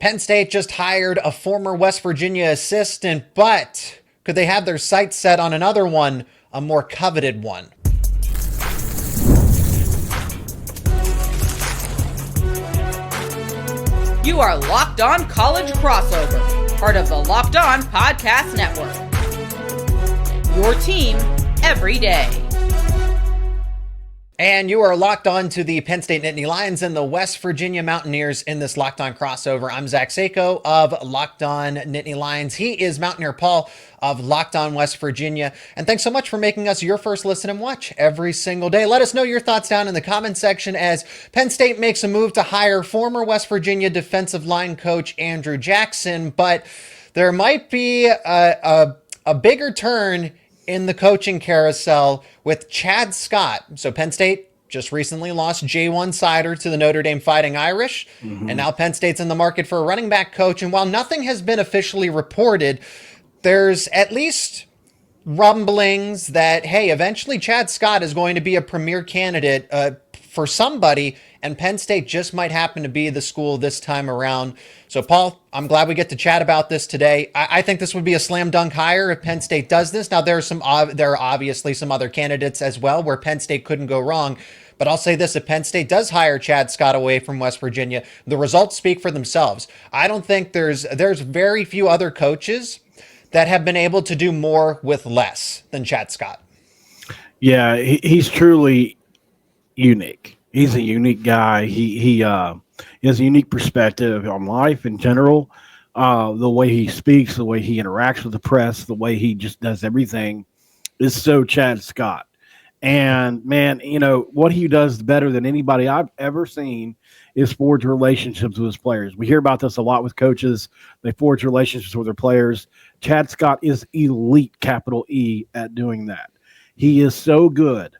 Penn State just hired a former West Virginia assistant, but could they have their sights set on another one, a more coveted one? You are Locked On College Crossover, part of the Locked On Podcast Network. Your team every day. And you are locked on to the Penn State Nittany Lions and the West Virginia Mountaineers in this Locked On crossover. I'm Zach Sako of Locked On Nittany Lions. He is Mountaineer Paul of Locked On West Virginia. And thanks so much for making us your first listen and watch every single day. Let us know your thoughts down in the comment section as Penn State makes a move to hire former West Virginia defensive line coach Andrew Jackson. But there might be a bigger turn in the coaching carousel with Chad Scott. So Penn State just recently lost J1 Sider to the Notre Dame Fighting Irish. And now Penn State's in the market for a running back coach. And while nothing has been officially reported, there's at least rumblings that, hey, eventually Chad Scott is going to be a premier candidate for somebody, and Penn State just might happen to be the school this time around. So, Paul, I'm glad we get to chat about this today. I think this would be a slam dunk hire if Penn State does this. Now, there are obviously some other candidates as well where Penn State couldn't go wrong. But I'll say this, if Penn State does hire Chad Scott away from West Virginia, the results speak for themselves. I don't think there's very few other coaches that have been able to do more with less than Chad Scott. Yeah, he's truly unique. He's a unique guy. He has a unique perspective on life in general. The way he speaks, the way he interacts with the press, the way he just does everything is so Chad Scott. And man, you know, what he does better than anybody I've ever seen is forge relationships with his players. We hear about this a lot with coaches. They forge relationships with their players. Chad Scott is elite, capital E, at doing that. He is so good.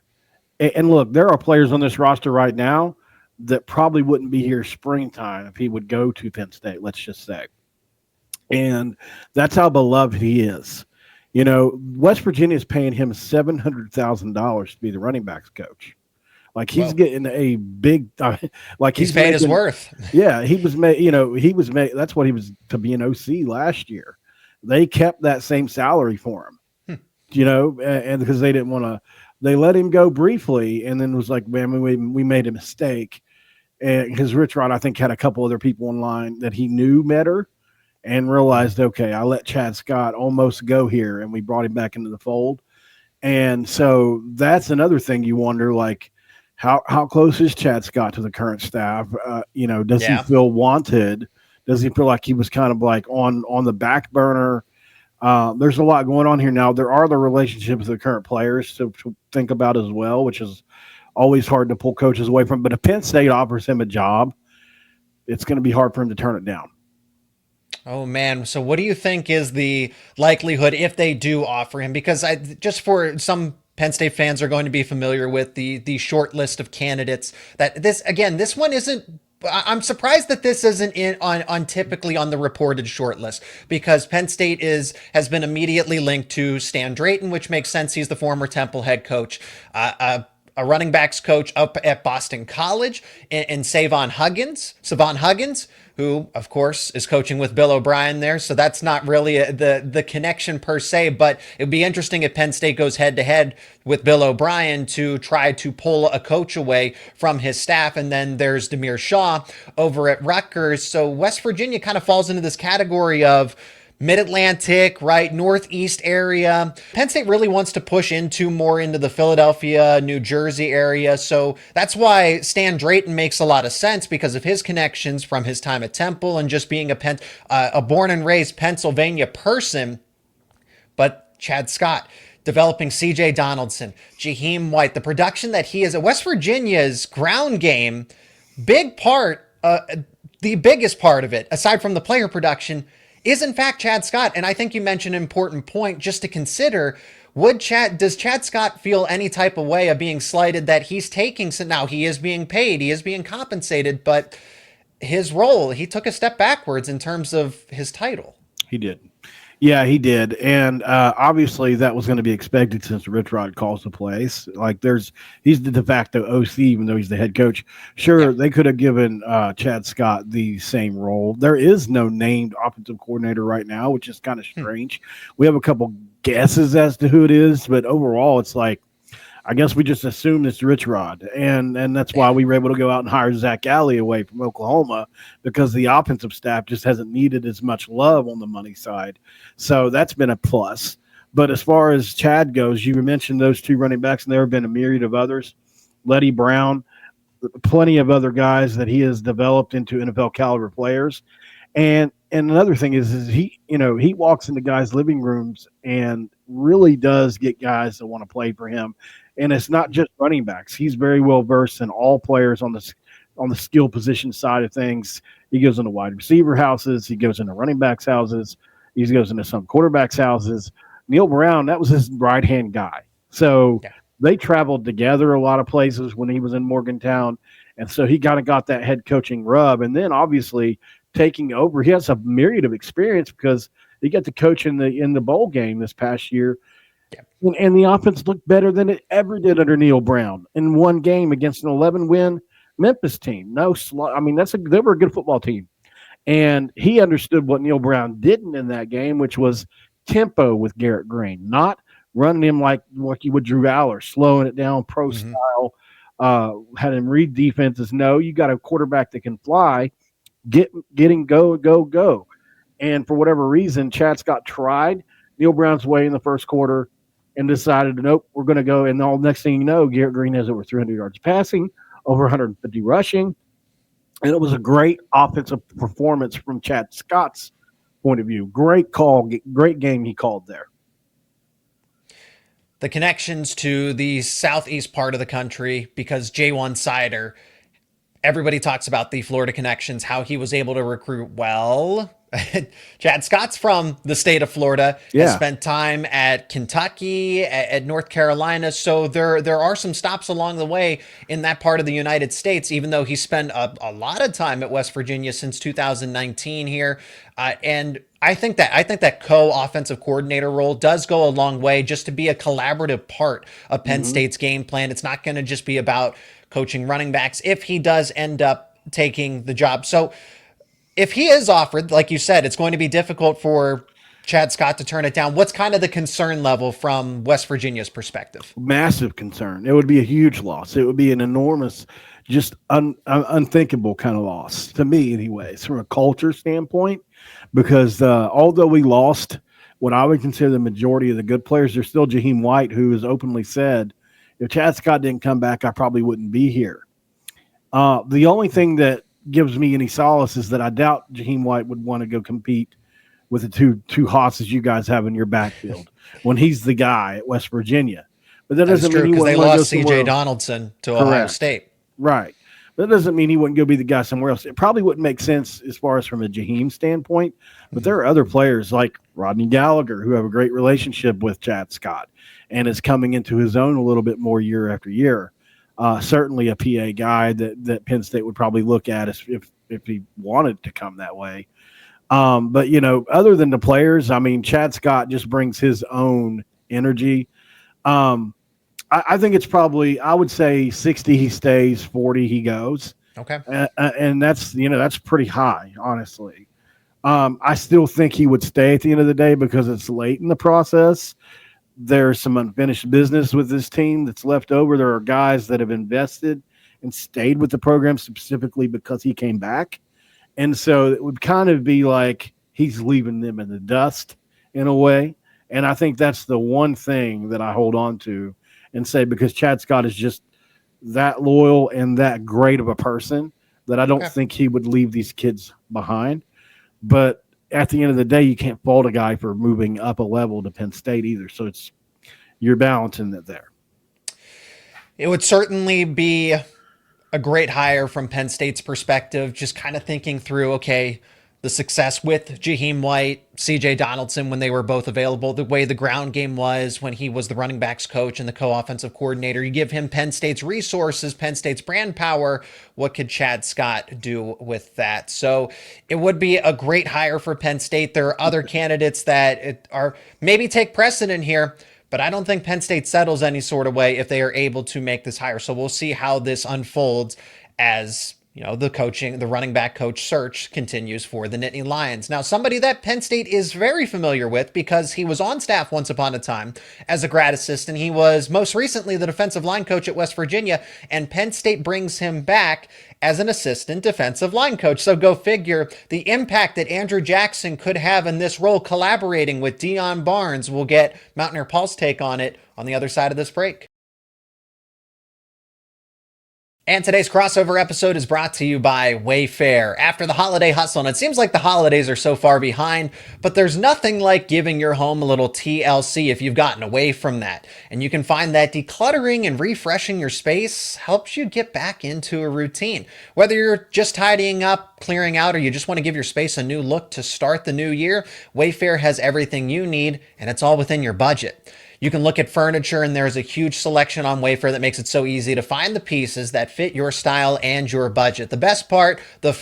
And look, there are players on this roster right now that probably wouldn't be here springtime if he would go to Penn State, let's just say. And that's how beloved he is. You know, West Virginia is paying him $700,000 to be the running backs coach. Like he's getting a big, like he's paid his worth. Yeah, he was made. You know, he was made. That's what he was to be an OC last year. They kept that same salary for him. You know, and because they didn't want to, they let him go briefly, and then was like, man, we made a mistake. And because Rich Rod, I think, had a couple other people in line that he knew better, and realized, okay, I let Chad Scott almost go here, and we brought him back into the fold. And so that's another thing you wonder, like, how close is Chad Scott to the current staff? You know, does he feel wanted? Does he feel like he was kind of like on the back burner? There's a lot going on here now. There are the relationships with the current players to think about as well, which is always hard to pull coaches away from. But if Penn State offers him a job, it's going to be hard for him to turn it down. Oh, man. So what do you think is the likelihood if they do offer him? Because just for some Penn State fans are going to be familiar with the short list of candidates that this one isn't. I'm surprised that this isn't on typically on the reported short list, because Penn State has been immediately linked to Stan Drayton, which makes sense. He's the former Temple head coach, a running backs coach up at Boston College, and Savon Huggins, who, of course, is coaching with Bill O'Brien there. So that's not really the connection per se, but it'd be interesting if Penn State goes head to head with Bill O'Brien to try to pull a coach away from his staff. And then there's Demir Shaw over at Rutgers. So West Virginia kind of falls into this category of Mid-Atlantic, right, Northeast area. Penn State really wants to push more into the Philadelphia, New Jersey area. So that's why Stan Drayton makes a lot of sense, because of his connections from his time at Temple and just being a born and raised Pennsylvania person. But Chad Scott, developing C.J. Donaldson, Jaheim White, the production that he is at West Virginia's ground game, the biggest part of it, aside from the player production, is in fact Chad Scott. And I think you mentioned an important point just to consider. Does Chad Scott feel any type of way of being slighted that he's taking, so now he is being paid, he is being compensated, but his role, he took a step backwards in terms of his title. He did. Yeah, he did, and obviously that was going to be expected since Rich Rod calls the plays. Like, he's the de facto OC, even though he's the head coach. Yeah. Sure, they could have given Chad Scott the same role. There is no named offensive coordinator right now, which is kind of Hmm. strange. We have a couple guesses as to who it is, but overall, it's like I guess we just assumed it's Rich Rod, and that's why Yeah. we were able to go out and hire Zach Alley away from Oklahoma because the offensive staff just hasn't needed as much love on the money side. So that's been a plus. But as far as Chad goes, you mentioned those two running backs, and there have been a myriad of others. Letty Brown, plenty of other guys that he has developed into NFL caliber players. And another thing is he, he walks into guys' living rooms and really does get guys that want to play for him. And it's not just running backs. He's very well versed in all players on the skill position side of things. He goes into wide receiver houses. He goes into running backs houses. He goes into some quarterbacks houses. Neil Brown, that was his right hand guy. So Yeah. they traveled together a lot of places when he was in Morgantown. And so he kind of got that head coaching rub. And then obviously taking over, he has a myriad of experience because he got to coach in the bowl game this past year. Yeah. And the offense looked better than it ever did under Neil Brown in one game against an 11-win Memphis team. I mean, they were a good football team. And he understood what Neil Brown didn't in that game, which was tempo with Garrett Green, not running him like what you would Drew Aller, slowing it down pro Hmm. style, had him read defenses. No, you got a quarterback that can fly, getting go, go, go. And for whatever reason, Chad Scott tried Neil Brown's way in the first quarter and decided, nope, we're going to go. And the next thing you know, Garrett Green has over 300 yards passing, over 150 rushing. And it was a great offensive performance from Chad Scott's point of view. Great call, great game he called there. The connections to the southeast part of the country, because J1 Sider, everybody talks about the Florida connections, how he was able to recruit well. Chad Scott's from the state of Florida, has Yeah. spent time at Kentucky, at North Carolina. So there are some stops along the way in that part of the United States, even though he spent a lot of time at West Virginia since 2019 here. And I think that co-offensive coordinator role does go a long way just to be a collaborative part of Penn Mm-hmm. State's game plan. It's not going to just be about coaching running backs if he does end up taking the job. So if he is offered, like you said, it's going to be difficult for Chad Scott to turn it down. What's kind of the concern level from West Virginia's perspective? Massive concern. It would be a huge loss. It would be an enormous, just unthinkable kind of loss to me, anyways, from a culture standpoint. Because although we lost what I would consider the majority of the good players, there's still Jaheim White, who has openly said, if Chad Scott didn't come back, I probably wouldn't be here. The only thing that gives me any solace is that I doubt Jaheim White would want to go compete with the two hosses you guys have in your backfield when he's the guy at West Virginia. But that That is doesn't true mean he because they wouldn't want to go lost somewhere C.J. else. Donaldson to Ohio Correct. State. Right. But that doesn't mean he wouldn't go be the guy somewhere else. It probably wouldn't make sense as far as from a Jaheim standpoint. But there are other players like Rodney Gallagher who have a great relationship with Chad Scott and is coming into his own a little bit more year after year. Certainly a PA guy that Penn State would probably look at if he wanted to come that way. But, other than the players, I mean, Chad Scott just brings his own energy. I think it's probably, I would say 60 he stays, 40 he goes. Okay. And that's pretty high, honestly. I still think he would stay at the end of the day because it's late in the process. There's some unfinished business with this team that's left over. There are guys that have invested and stayed with the program specifically because he came back. And so it would kind of be like he's leaving them in the dust in a way. And I think that's the one thing that I hold on to and say, because Chad Scott is just that loyal and that great of a person that I don't Okay. think he would leave these kids behind. But at the end of the day, you can't fault a guy for moving up a level to Penn State either. So you're balancing it there. It would certainly be a great hire from Penn State's perspective, just kind of thinking through, okay, the success with Jaheim White, CJ Donaldson when they were both available, the way the ground game was when he was the running backs coach and the co-offensive coordinator. You give him Penn State's resources, Penn State's brand power. What could Chad Scott do with that? So it would be a great hire for Penn State. There are other candidates that are maybe take precedent here, but I don't think Penn State settles any sort of way if they are able to make this hire. So we'll see how this unfolds as the running back coach search continues for the Nittany Lions. Now, somebody that Penn State is very familiar with because he was on staff once upon a time as a grad assistant. He was most recently the defensive line coach at West Virginia, and Penn State brings him back as an assistant defensive line coach. So go figure the impact that Andrew Jackson could have in this role collaborating with Deion Barnes. We'll get Mountaineer Paul's take on it on the other side of this break. And today's crossover episode is brought to you by Wayfair. After the holiday hustle, and it seems like the holidays are so far behind, but there's nothing like giving your home a little TLC if you've gotten away from that. And you can find that decluttering and refreshing your space helps you get back into a routine. Whether you're just tidying up, clearing out, or you just want to give your space a new look to start the new year, Wayfair has everything you need, and it's all within your budget. You can look at furniture, and there's a huge selection on Wayfair that makes it so easy to find the pieces that fit your style and your budget. The best part, the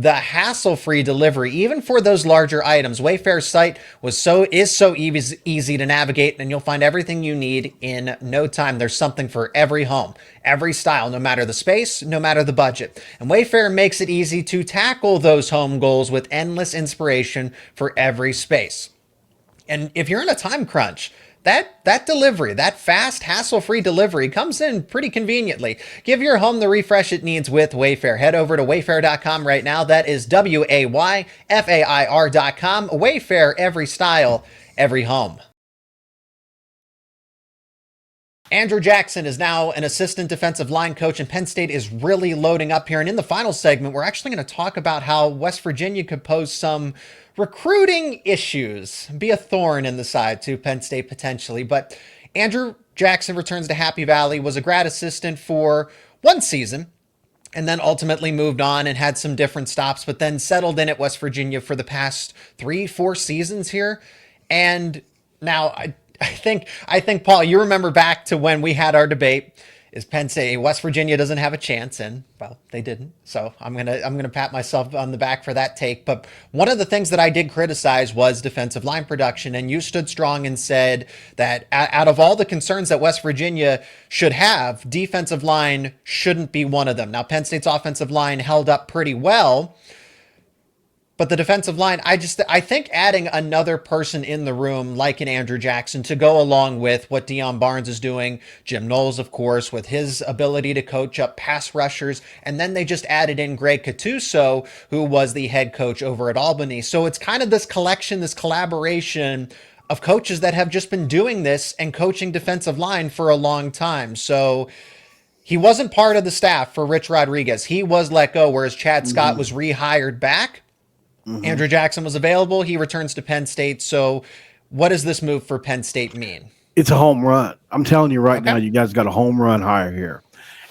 hassle-free delivery, even for those larger items. Wayfair's site is so easy to navigate, and you'll find everything you need in no time. There's something for every home, every style, no matter the space, no matter the budget. And Wayfair makes it easy to tackle those home goals with endless inspiration for every space. And if you're in a time crunch, that delivery, that fast, hassle-free delivery comes in pretty conveniently. Give your home the refresh it needs with Wayfair. Head over to wayfair.com right now. That is WAYFAIR.com. Wayfair, every style, every home. Andrew Jackson is now an assistant defensive line coach, and Penn State is really loading up here. And in the final segment, we're actually going to talk about how West Virginia could pose some recruiting issues, be a thorn in the side to Penn State potentially. But Andrew Jackson returns to Happy Valley, was a grad assistant for one season, and then ultimately moved on and had some different stops, but then settled in at West Virginia for the past 3-4 seasons here. And now I think, Paul, you remember back to when we had our debate. Is Penn State, West Virginia doesn't have a chance, and well, they didn't. So I'm gonna pat myself on the back for that take. But one of the things that I did criticize was defensive line production, and you stood strong and said that out of all the concerns that West Virginia should have, defensive line shouldn't be one of them. Now, Penn State's offensive line held up pretty well, but the defensive line, I think adding another person in the room like an Andrew Jackson to go along with what Deion Barnes is doing, Jim Knowles, of course, with his ability to coach up pass rushers, and then they just added in Greg Cattuso, who was the head coach over at Albany. So it's kind of this collection, this collaboration of coaches that have just been doing this and coaching defensive line for a long time. So he wasn't part of the staff for Rich Rodriguez. He was let go, whereas Chad Scott was rehired back. Andrew Jackson was available. He returns to Penn State. So what does this move for Penn State mean? It's a home run. I'm telling you right now, you guys got a home run hire here.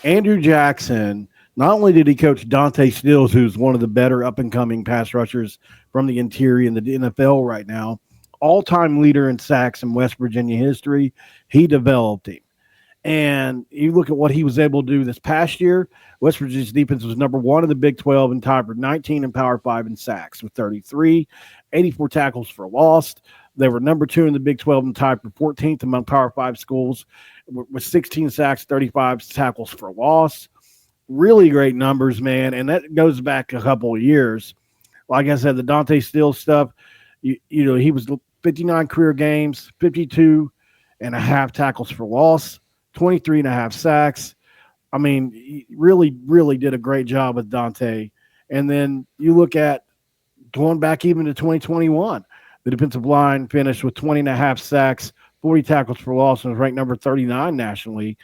Andrew Jackson, not only did he coach Dante Stills, who's one of the better up-and-coming pass rushers from the interior in the NFL right now, all-time leader in sacks in West Virginia history, he developed him. And you look at what he was able to do this past year. West Virginia's defense was number 1 in the Big 12 and tied for 19 in Power 5 in sacks with 33, 84 tackles for loss. They were number 2 in the Big 12 and tied for 14th among Power 5 schools with 16 sacks, 35 tackles for loss. Really great numbers, man. And that goes back a couple of years. Like I said, the Dante Steele stuff, you know, he was 59 career games, 52 and a half tackles for loss, 23 and a half sacks. I mean, he really, really did a great job with Dante. And then you look at going back even to 2021, the defensive line finished with 20 and a half sacks, 40 tackles for loss, and was ranked number 39 nationally.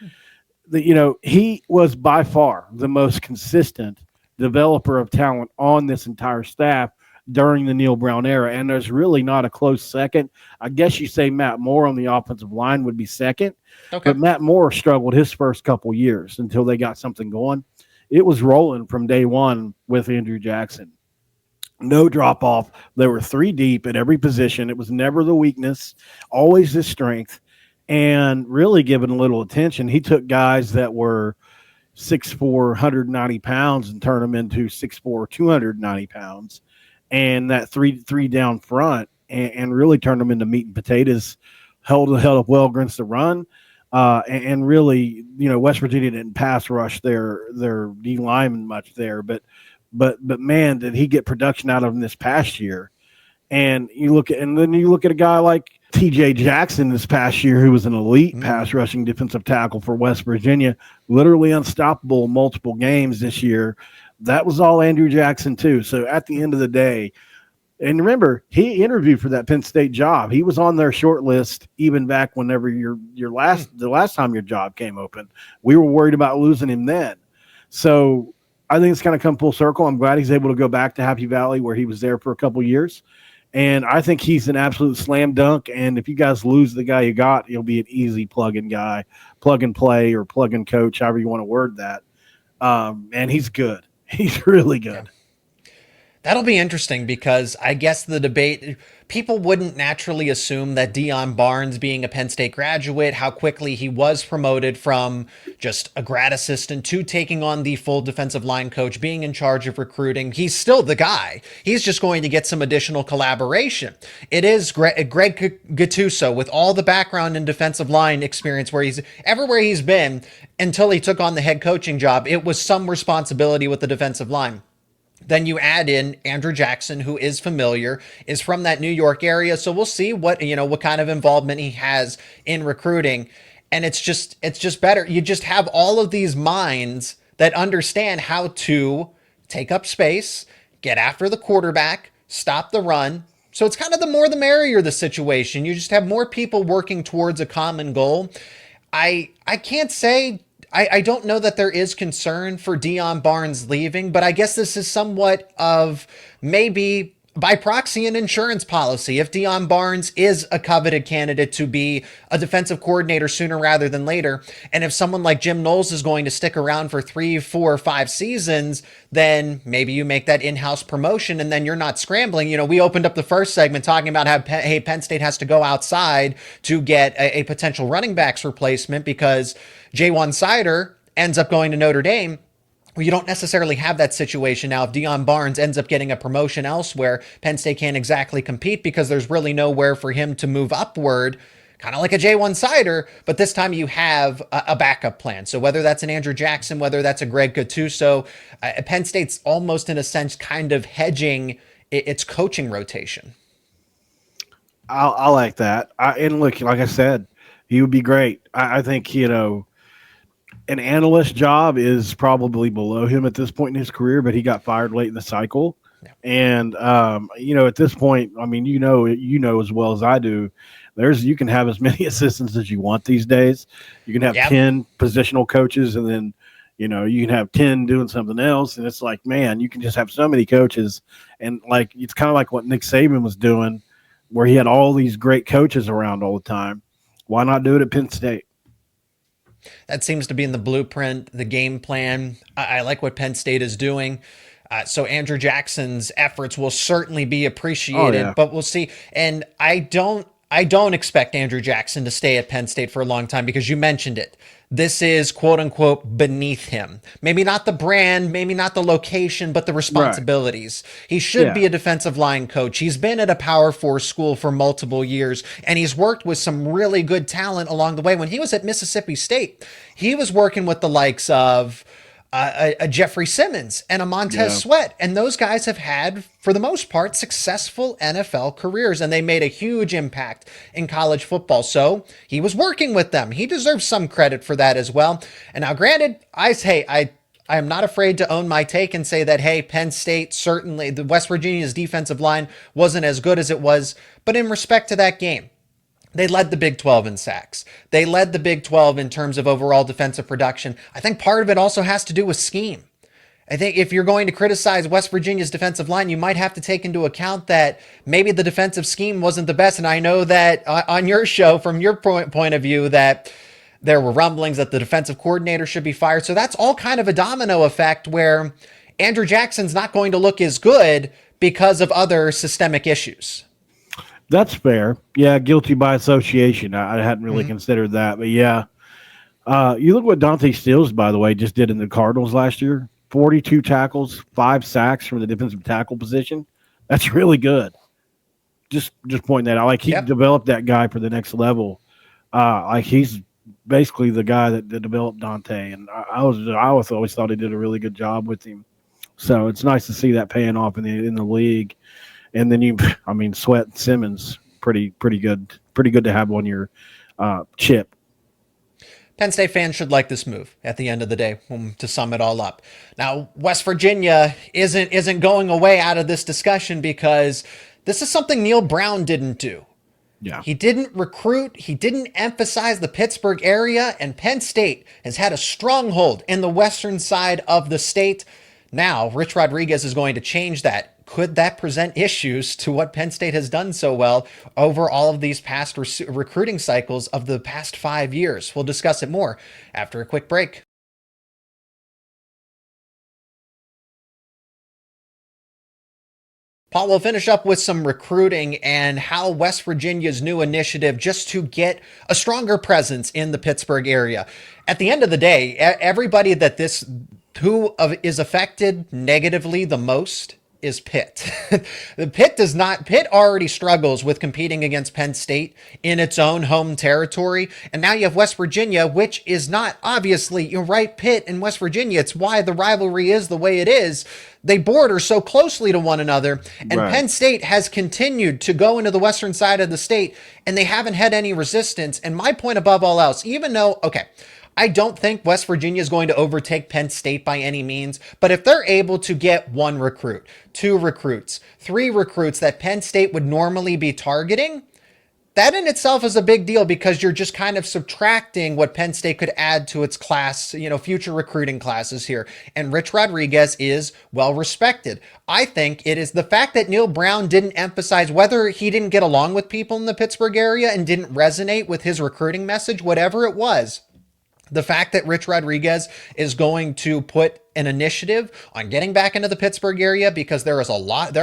He was by far the most consistent developer of talent on this entire staff during the Neil Brown era. And there's really not a close second. I guess you say Matt Moore on the offensive line would be second. Okay. But Matt Moore struggled his first couple years until they got something going. It was rolling from day one with Andrew Jackson. No drop off. There were three deep at every position. It was never the weakness, always the strength, and really given a little attention. He took guys that were 6'4", 190 pounds and turned them into 6'4", 290 pounds, and that three down front, and really turned them into meat and potatoes. Held up well against the run. And really, West Virginia didn't pass rush their D lineman much there, but man, did he get production out of him this past year? And then you look at a guy like T.J. Jackson this past year, who was an elite pass rushing defensive tackle for West Virginia, literally unstoppable multiple games this year. That was all Andrew Jackson too. So at the end of the day, and remember, he interviewed for that Penn State job. He was on their short list even back whenever the last time your job came open. We were worried about losing him then. So I think it's kind of come full circle. I'm glad he's able to go back to Happy Valley where he was there for a couple years. And I think he's an absolute slam dunk. And if you guys lose the guy you got, he'll be an easy plug-in guy, plug-and-play or plug-and-coach, however you want to word that. And he's good. He's really good. Yeah. That'll be interesting because I guess the debate, people wouldn't naturally assume that Deion Barnes, being a Penn State graduate, how quickly he was promoted from just a grad assistant to taking on the full defensive line coach, being in charge of recruiting. He's still the guy. He's just going to get some additional collaboration. It is Greg Gattuso with all the background in defensive line experience where he's everywhere he's been until he took on the head coaching job. It was some responsibility with the defensive line. Then you add in Andrew Jackson, who is familiar, is from that New York area. So we'll see what kind of involvement he has in recruiting. And it's just better. You just have all of these minds that understand how to take up space, get after the quarterback, stop the run. So it's kind of the more the merrier the situation. You just have more people working towards a common goal. I can't say, I don't know that there is concern for Deion Barnes leaving, but I guess this is somewhat of maybe by proxy an insurance policy. If Deion Barnes is a coveted candidate to be a defensive coordinator sooner rather than later, and if someone like Jim Knowles is going to stick around for 3, 4, 5 seasons, then maybe you make that in-house promotion and then you're not scrambling. We opened up the first segment talking about how Penn State has to go outside to get a potential running backs replacement because Jaywan Sider ends up going to Notre Dame. Well, you don't necessarily have that situation now. If Deion Barnes ends up getting a promotion elsewhere, Penn State can't exactly compete because there's really nowhere for him to move upward, kind of like a Jaywan Sider, but this time you have a backup plan. So whether that's an Andrew Jackson, whether that's a Greg Gattuso, Penn State's almost in a sense kind of hedging its coaching rotation. I like that. And look, like I said, he would be great. I think, an analyst job is probably below him at this point in his career, but he got fired late in the cycle. Yeah. And, at this point, I mean, as well as I do, you can have as many assistants as you want these days. You can have 10 positional coaches and then, you can have 10 doing something else. And it's like, man, you can just have so many coaches. And it's kind of like what Nick Saban was doing where he had all these great coaches around all the time. Why not do it at Penn State? That seems to be in the blueprint, the game plan. I like what Penn State is doing. So Andrew Jackson's efforts will certainly be appreciated, but we'll see. And I don't expect Andrew Jackson to stay at Penn State for a long time because you mentioned it. This is quote unquote beneath him. Maybe not the brand, maybe not the location, but the responsibilities. Right. He should be a defensive line coach. He's been at a Power 4 school for multiple years, and he's worked with some really good talent along the way. When he was at Mississippi State, he was working with the likes of a Jeffrey Simmons and a Montez Sweat. And those guys have had, for the most part, successful NFL careers, and they made a huge impact in college football. So he was working with them. He deserves some credit for that as well. And now, granted, I am not afraid to own my take and say that, hey, Penn State, certainly, the West Virginia's defensive line wasn't as good as it was. But in respect to that game, they led the Big 12 in sacks. They led the Big 12 in terms of overall defensive production. I think part of it also has to do with scheme. I think if you're going to criticize West Virginia's defensive line, you might have to take into account that maybe the defensive scheme wasn't the best. And I know that on your show, from your point of view, that there were rumblings that the defensive coordinator should be fired. So that's all kind of a domino effect where Andrew Jackson's not going to look as good, because of other systemic issues. That's fair. Yeah, guilty by association. I hadn't really considered that, but yeah. You look what Dante Stills, by the way, just did in the Cardinals last year. 42 tackles, 5 sacks from the defensive tackle position. That's really good. Just pointing that out. Like, he developed that guy for the next level. Like, he's basically the guy that developed Dante, and I always thought he did a really good job with him. So it's nice to see that paying off in the league. And then Sweat and Simmons, pretty good to have on your chip. Penn State fans should like this move at the end of the day, to sum it all up. Now, West Virginia isn't going away out of this discussion because this is something Neil Brown didn't do. Yeah. He didn't recruit. He didn't emphasize the Pittsburgh area, and Penn State has had a stronghold in the western side of the state. Now, Rich Rodriguez is going to change that. Could that present issues to what Penn State has done so well over all of these past recruiting cycles of the past 5 years? We'll discuss it more after a quick break. Paul, we'll finish up with some recruiting and how West Virginia's new initiative just to get a stronger presence in the Pittsburgh area. At the end of the day, everybody who is affected negatively the most is Pitt. Pitt already struggles with competing against Penn State in its own home territory. And now you have West Virginia, which is not obviously, you're right, Pitt and West Virginia. It's why the rivalry is the way it is. They border so closely to one another. And right. Penn State has continued to go into the western side of the state, and they haven't had any resistance. And my point above all else, even though, I don't think West Virginia is going to overtake Penn State by any means, but if they're able to get 1 recruit, 2 recruits, 3 recruits that Penn State would normally be targeting, that in itself is a big deal because you're just kind of subtracting what Penn State could add to its class, future recruiting classes here. And Rich Rodriguez is well respected. I think it is the fact that Neil Brown didn't emphasize, whether he didn't get along with people in the Pittsburgh area and didn't resonate with his recruiting message, whatever it was. The fact that Rich Rodriguez is going to put an initiative on getting back into the Pittsburgh area, because there are a lot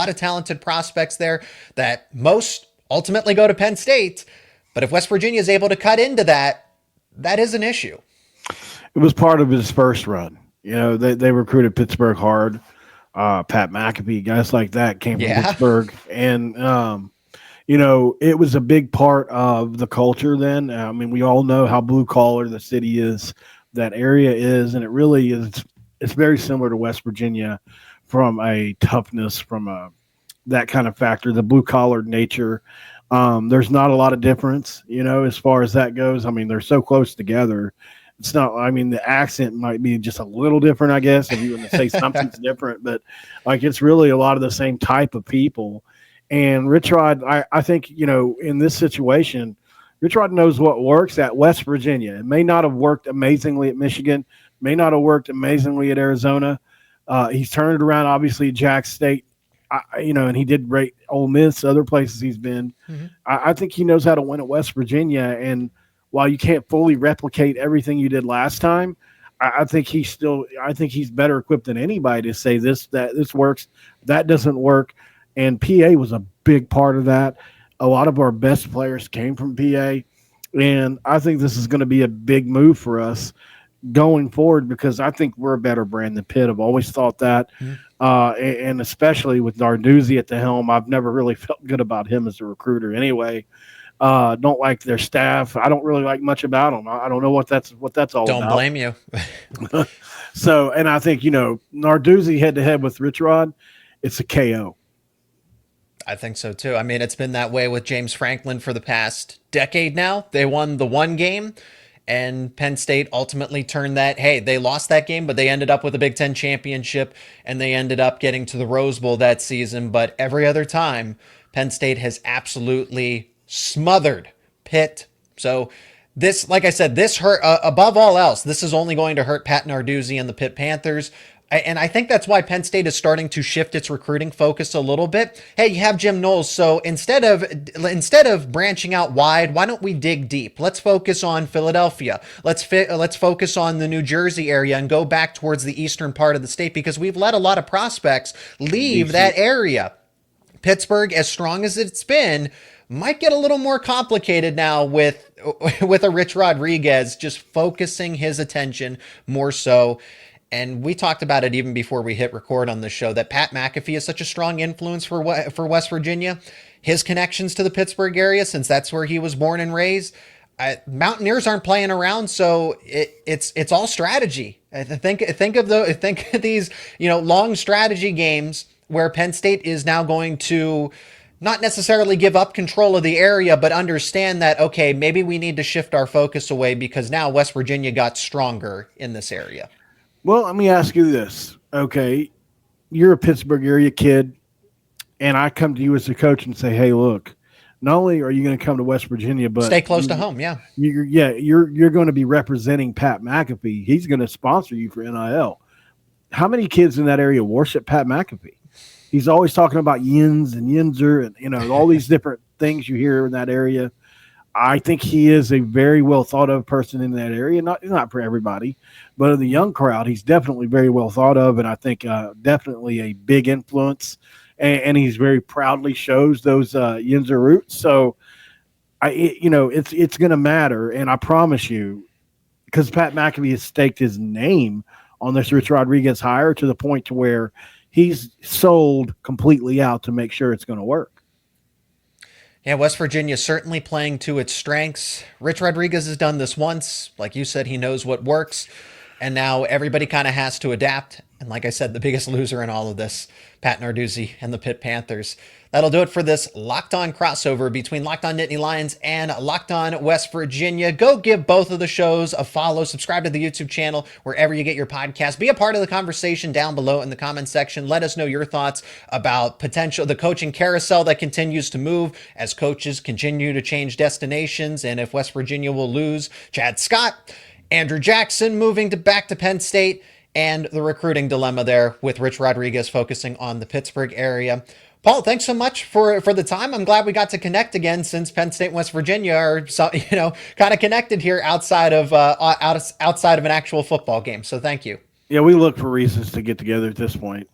of talented prospects there that most ultimately go to Penn State. But if West Virginia is able to cut into that, that is an issue. It was part of his first run. They recruited Pittsburgh hard. Pat McAfee, guys like that came from Pittsburgh. And, it was a big part of the culture then. We all know how blue collar the city is, that area is, and it really is. It's very similar to West Virginia from a toughness, from that kind of factor, the blue collar nature. There's not a lot of difference, as far as that goes. They're so close together. It's not, the accent might be just a little different, I guess, if you want to say something's different, but it's really a lot of the same type of people. And Rich Rod, I think, in this situation, Rich Rod knows what works at West Virginia. It may not have worked amazingly at Michigan, may not have worked amazingly at Arizona. He's turned it around, obviously, at Jack State, and he did great Ole Miss, other places he's been. Mm-hmm. I think he knows how to win at West Virginia. And while you can't fully replicate everything you did last time, I think he's better equipped than anybody to say this works, that doesn't work. And PA was a big part of that. A lot of our best players came from PA. And I think this is going to be a big move for us going forward, because I think we're a better brand than Pitt. I've always thought that. And especially with Narduzzi at the helm, I've never really felt good about him as a recruiter anyway. Don't like their staff. I don't really like much about them. I don't know what that's all about. Don't blame you. So, and I think, Narduzzi head-to-head with Rich Rod, it's a KO. I think so too. It's been that way with James Franklin for the past decade now. They won the 1 game, and Penn State ultimately turned that. Hey, they lost that game, but they ended up with a Big Ten championship, and they ended up getting to the Rose Bowl that season. But every other time, Penn State has absolutely smothered Pitt. So this, like I said, this hurt above all else. This is only going to hurt Pat Narduzzi and the Pitt Panthers. And I think that's why Penn State is starting to shift its recruiting focus a little bit. Hey, you have Jim Knowles, so instead of branching out wide, why don't we dig deep? Let's focus on Philadelphia. Let's focus on the New Jersey area and go back towards the eastern part of the state, because we've let a lot of prospects leave that area. Pittsburgh, as strong as it's been, might get a little more complicated now with a Rich Rodriguez just focusing his attention more so. And we talked about it even before we hit record on the show, that Pat McAfee is such a strong influence for West Virginia. His connections to the Pittsburgh area, since that's where he was born and raised. Mountaineers aren't playing around, so it's all strategy. Think of these long strategy games where Penn State is now going to not necessarily give up control of the area, but understand that, okay, maybe we need to shift our focus away because now West Virginia got stronger in this area. Well, let me ask you this. Okay, you're a Pittsburgh area kid, and I come to you as a coach and say, hey, look, not only are you going to come to West Virginia, but stay close to home. Yeah. You're going to be representing Pat McAfee. He's going to sponsor you for NIL. How many kids in that area worship Pat McAfee? He's always talking about yins and yinzer and, all these different things you hear in that area. I think he is a very well thought of person in that area. Not for everybody, but in the young crowd, he's definitely very well thought of. And I think definitely a big influence, and he's very proudly shows those yinzer roots. So it's going to matter. And I promise you, because Pat McAfee has staked his name on this Rich Rodriguez hire to the point to where he's sold completely out to make sure it's going to work. Yeah, West Virginia certainly playing to its strengths. Rich Rodriguez has done this once. Like you said, he knows what works. And now everybody kind of has to adapt. And like I said, the biggest loser in all of this, Pat Narduzzi and the Pitt Panthers. That'll do it for this Locked On crossover between Locked On Nittany Lions and Locked On West Virginia. Go give both of the shows a follow. Subscribe to the YouTube channel wherever you get your podcast. Be a part of the conversation down below in the comment section. Let us know your thoughts about the coaching carousel that continues to move as coaches continue to change destinations, and if West Virginia will lose Chad Scott, Andrew Jackson moving back to Penn State, and the recruiting dilemma there with Rich Rodriguez focusing on the Pittsburgh area. Paul, thanks so much for the time. I'm glad we got to connect again, since Penn State and West Virginia are kind of connected here outside of an actual football game. So thank you. Yeah, we look for reasons to get together at this point.